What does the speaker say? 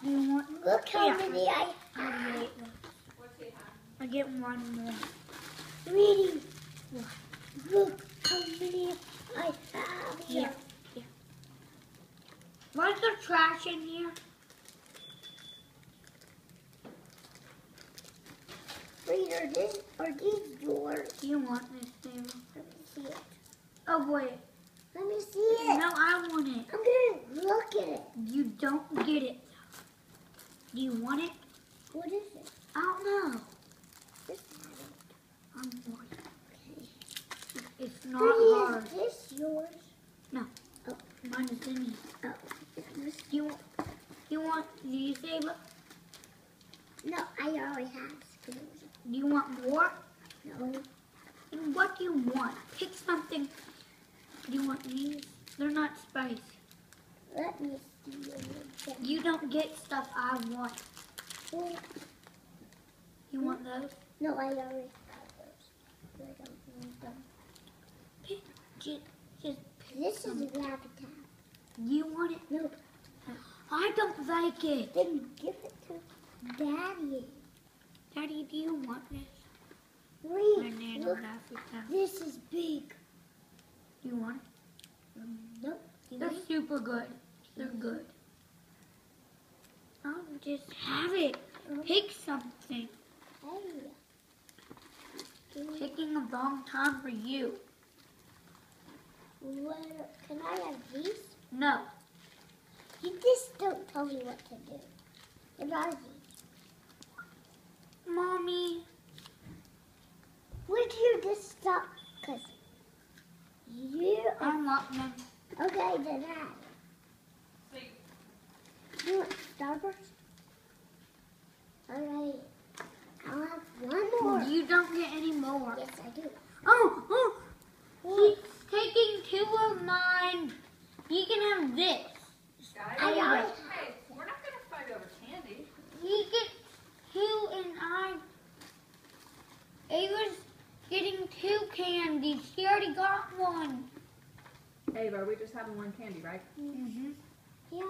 You want? Look how many I have. I get one more. Reading. Look how many I have here. Yeah. What's the trash in here? Read, are these yours? You want this, David? Let me see it. Oh, wait. Let me see it. No, I want it. I'm gonna look at it. You don't get it. Do you want it? What is it? I don't know. This is it. I'm worried. Okay. It's not Pretty, hard. is this yours? No. Oh. Mine is in here. Oh. This, You want these, Ava? no, I already have screws. Do you want more? No. And what do you want? Pick something. Do you want these? They're not spicy. Let me see it. You don't get stuff I want. Well, You want those? no, I already have those. I don't want them. Pick. Just pick This is some. a Gravitas. You want it? No, I don't like it. then give it to Daddy. Daddy, do you want this? Read. Banana Look, Gravitas. this is big. You want it? Nope. They're super good. They're good. I'll just have it. Pick something. Hey. Taking a long time for you. What, can I have these? No. You just don't tell me what to do. What are these? Mommy. Would you just stop? Because you are... Unlock them. Okay, then that. You want Starburst? Alright. I'll have one more. You don't get any more. Yes, I do. Oh, What? he's taking 2 of mine. He can have this. I already Hey, we're not going to fight over candy. He gets 2 and Ava's getting 2 candies. She already got one. Ava, are we just having one candy, right? Mm-hmm. Yeah.